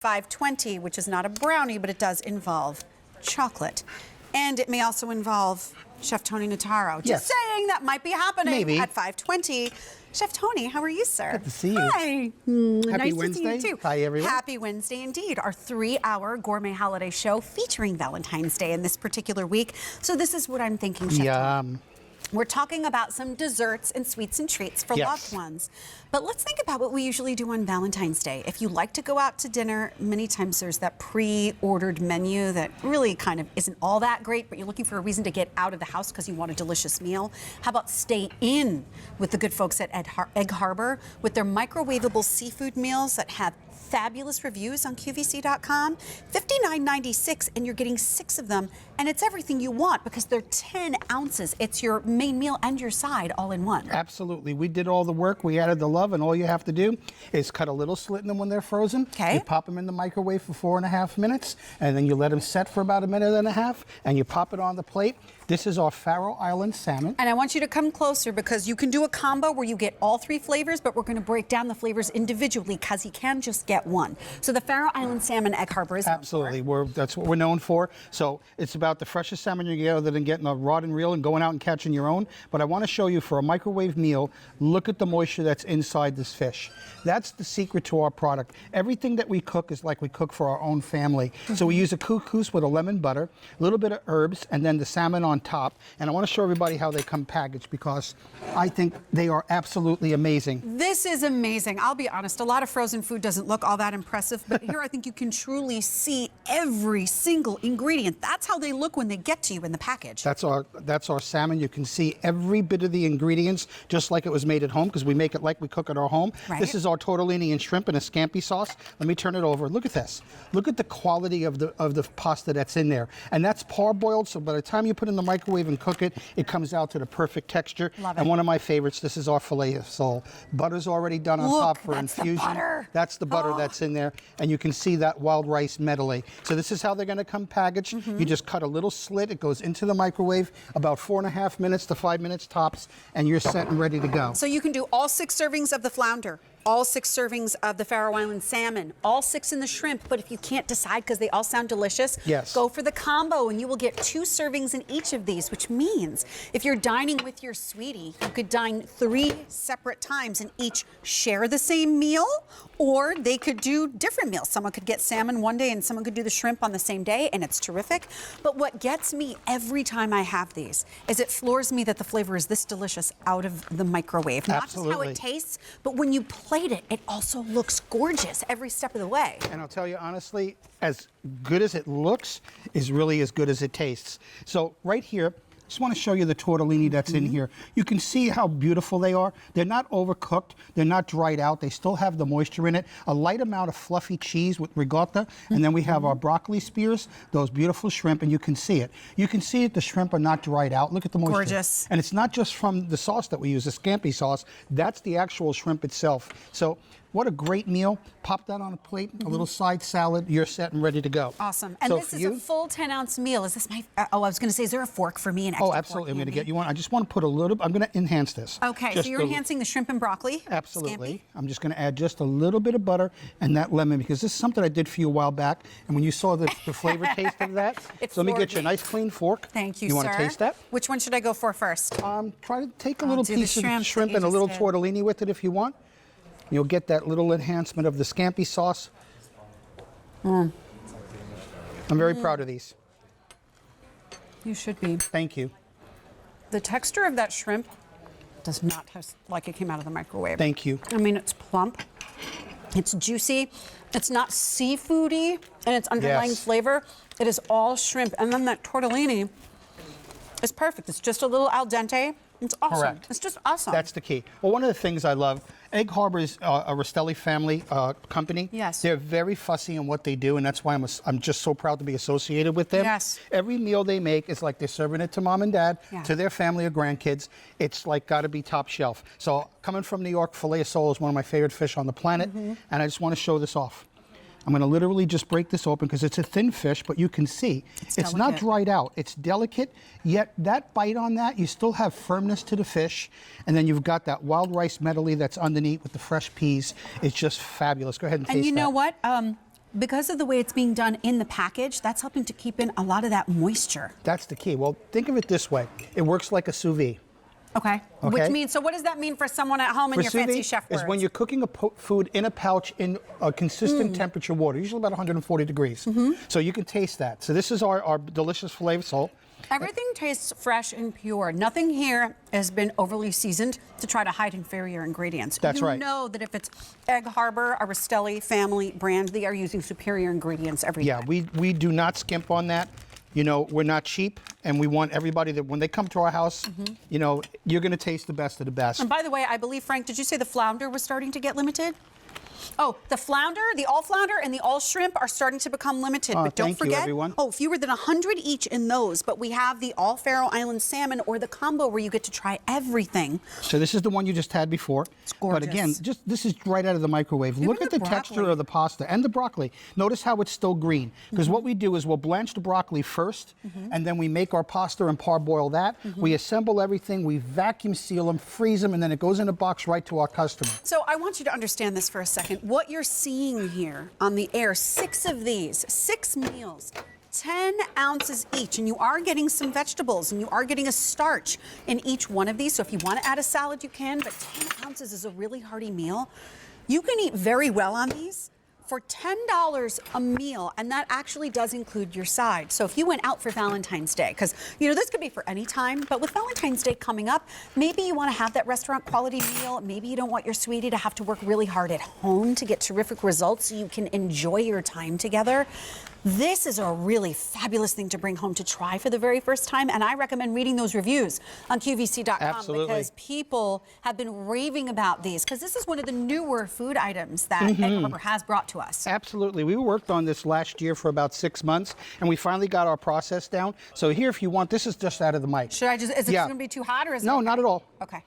520, which is not a brownie, but it does involve chocolate. And it may also involve Chef Tony Notaro. Just saying that might be happening at 520. Chef Tony, how are you, sir? Good to see you. Hi. Happy nice Wednesday. To see you too. Hi, everyone. Happy Wednesday indeed. Our 3-hour gourmet holiday show featuring Valentine's Day in this particular week. So this is what I'm thinking, Chef Tony. We're talking about some desserts and sweets and treats for loved ones. But let's think about what we usually do on Valentine's Day. If you like to go out to dinner, many times there's that pre-ordered menu that really kind of isn't all that great, but you're looking for a reason to get out of the house because you want a delicious meal. How about stay in with the good folks at Egg Harbor with their microwavable seafood meals that have fabulous reviews on QVC.com. $59.96, and you're getting 6 of them, and it's everything you want because they're 10 ounces. It's your main meal and your side all in one. Absolutely. We did all the work. We added the love, and all you have to do is cut a little slit in them when they're frozen. Okay. You pop them in the microwave for 4.5 minutes, and then you let them set for about 1.5 minutes, and you pop it on the plate. This is our Faroe Island salmon. And I want you to come closer because you can do a combo where you get all 3 flavors, but we're going to break down the flavors individually because you can just get one. So the Faroe Island salmon Egg Harbor is absolutely that's what we're known for. So it's about the freshest salmon you get other than getting a rod and reel and going out and catching your own. But I want to show you for a microwave meal, look at the moisture that's inside this fish. That's the secret to our product. Everything that we cook is like we cook for our own family. So we use a couscous with a lemon butter, a little bit of herbs, and then the salmon on top. And I want to show everybody how they come packaged because I think they are absolutely amazing. This is amazing. I'll be honest, a lot of frozen food doesn't look all that impressive, but here I think you can truly see every single ingredient. That's how they look when they get to you in the package. That's our salmon. You can see every bit of the ingredients just like it was made at home because we make it like we cook at our home. Right. This is our tortellini and shrimp in a scampi sauce. Let me turn it over. Look at this. Look at the quality of the pasta that's in there. And that's parboiled, so by the time you put it in the microwave and cook it, it comes out to the perfect texture. Love it. And one of my favorites, this is our filet of sole. Butter's already done on top for infusion. The butter. That's the butter that's in there. And you can see that wild rice medley. So this is how they're going to come packaged. You just cut a little slit. It goes into the microwave, about 4.5 minutes to 5 minutes tops, and you're set and ready to go. So you can do all 6 servings of the flounder, all 6 servings of the Faroe Island salmon, all 6 in the shrimp. But if you can't decide because they all sound delicious, go for the combo and you will get 2 servings in each of these, which means if you're dining with your sweetie, you could dine 3 separate times and each share the same meal, or they could do different meals. Someone could get salmon one day and someone could do the shrimp on the same day, and it's terrific. But what gets me every time I have these is it floors me that the flavor is this delicious out of the microwave. Not just how it tastes, but when you plate it, it also looks gorgeous every step of the way. And I'll tell you honestly, as good as it looks is really as good as it tastes. So right here, I just want to show you the tortellini that's in here. You can see how beautiful they are. They're not overcooked. They're not dried out. They still have the moisture in it. A light amount of fluffy cheese with ricotta. And then we have our broccoli spears, those beautiful shrimp, and you can see it. You can see that the shrimp are not dried out. Look at the moisture. Gorgeous. And it's not just from the sauce that we use, the scampi sauce. That's the actual shrimp itself. So what a great meal. Pop that on a plate, a little side salad, you're set and ready to go. Awesome. And so this is a full 10-ounce meal. Is this my, I was going to say, is there a fork for me? An extra absolutely. I'm going to get you one. I just want to put a little, I'm going to enhance this. Okay, so you're enhancing the shrimp and broccoli? Absolutely. Scampi. I'm just going to add just a little bit of butter and that lemon because this is something I did for you a while back. And when you saw the flavor taste of that, so let me get you a nice clean fork. Thank you, You sir. want to taste that? Which one should I go for first? Try to take a little piece of shrimp and a little tortellini with it if you want. You'll get that little enhancement of the scampi sauce. I'm very proud of these. You should be. Thank you. The texture of that shrimp does not taste like it came out of the microwave. Thank you. I mean, it's plump, it's juicy, it's not seafoody in its underlying flavor. It is all shrimp. And then that tortellini is perfect. It's just a little al dente. It's awesome. Correct. It's just awesome. That's the key. Well, one of the things I love, Egg Harbor is a Rastelli family company. Yes. They're very fussy in what they do, and that's why I'm just so proud to be associated with them. Yes. Every meal they make is like they're serving it to mom and dad, to their family or grandkids. It's like got to be top shelf. So coming from New York, filet of sole is one of my favorite fish on the planet, and I just want to show this off. I'm going to literally just break this open because it's a thin fish, but you can see it's not dried out. It's delicate, yet that bite on that, you still have firmness to the fish, and then you've got that wild rice medley that's underneath with the fresh peas. It's just fabulous. Go ahead and taste that. And you know what? because of the way it's being done in the package, that's helping to keep in a lot of that moisture. That's the key. Well, think of it this way. It works like a sous vide. Okay. Which means, so what does that mean for someone at home in your fancy chef words? Is when you're cooking food in a pouch in a consistent temperature water, usually about 140 degrees. So you can taste that. So this is our delicious flavor salt. Everything tastes fresh and pure. Nothing here has been overly seasoned to try to hide inferior ingredients. That's right. You know that if it's Egg Harbor, a Rastelli family brand, they are using superior ingredients every day. Yeah, we do not skimp on that. You know, we're not cheap, and we want everybody that when they come to our house, you know, you're going to taste the best of the best. And by the way, I believe, Frank, did you say the flounder was starting to get limited? Oh, the flounder, the all flounder, and the all shrimp are starting to become limited. But don't forget, everyone. Fewer than 100 each in those. But we have the all Faroe Island salmon or the combo where you get to try everything. So this is the one you just had before. It's gorgeous. But again, this is right out of the microwave. Look at the texture of the pasta and the broccoli. Notice how it's still green. Because what we do is we'll blanch the broccoli first, and then we make our pasta and parboil that. We assemble everything, we vacuum seal them, freeze them, and then it goes in a box right to our customer. So I want you to understand this for a second. What you're seeing here on the air, 6 of these, 6 meals, 10 ounces each, and you are getting some vegetables and you are getting a starch in each one of these. So if you want to add a salad, you can, but 10 ounces is a really hearty meal. You can eat very well on these for $10 a meal, and that actually does include your side. So if you went out for Valentine's Day, because you know this could be for any time, but with Valentine's Day coming up, maybe you want to have that restaurant quality meal. Maybe you don't want your sweetie to have to work really hard at home to get terrific results so you can enjoy your time together. This is a really fabulous thing to bring home to try for the very first time, and I recommend reading those reviews on QVC.com. Absolutely. Because people have been raving about these, because this is one of the newer food items that Egg Harbor has brought to us. Absolutely. We worked on this last year for about 6 months, and we finally got our process down. So here, if you want, this is just out of the mic. Should I just, is it going to be too hot, or is it? No, not at all. Okay.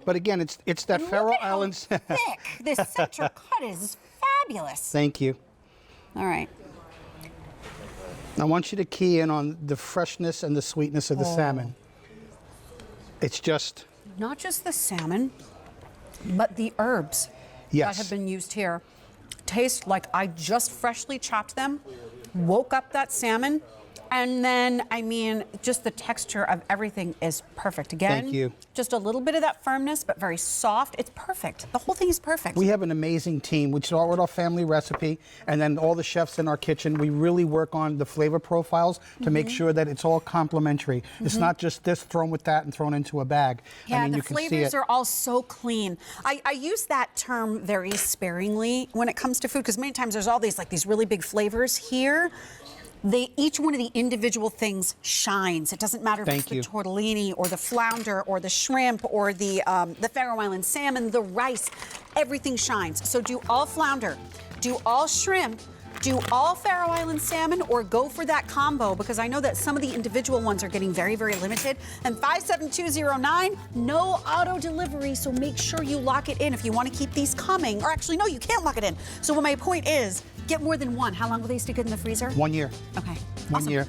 But again, it's that Faroe Islands. Thick. This center cut is fabulous. Thank you. All right. I want you to key in on the freshness and the sweetness of the salmon. It's just... Not just the salmon, but the herbs that have been used here taste like I just freshly chopped them, woke up that salmon, and then, I mean, just the texture of everything is perfect. Again, Thank you. Just a little bit of that firmness, but very soft. It's perfect. The whole thing is perfect. We have an amazing team. We start with our family recipe, and then all the chefs in our kitchen, we really work on the flavor profiles to make sure that it's all complementary. It's not just this thrown with that and thrown into a bag. Yeah, I mean, the you can see flavors it. are all so clean. I use that term very sparingly when it comes to food, because many times there's all these really big flavors. Here, each one of the individual things shines. It doesn't matter if it's the tortellini or the flounder or the shrimp or the Faroe Island salmon, the rice, everything shines. So do all flounder, do all shrimp, do all Faroe Island salmon, or go for that combo, because I know that some of the individual ones are getting very, very limited. And 57209, no auto delivery, so make sure you lock it in if you want to keep these coming. Or actually, no, you can't lock it in. So what my point is, get more than one. How long will they stay good in the freezer? 1 year. Okay. 1 year.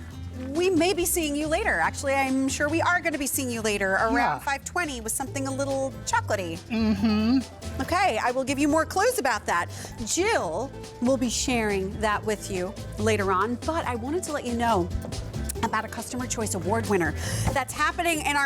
We may be seeing you later. Actually, I'm sure we are going to be seeing you later around 5:20 with something a little chocolatey. Okay, I will give you more clues about that. Jill will be sharing that with you later on, but I wanted to let you know about a Customer Choice Award winner that's happening in our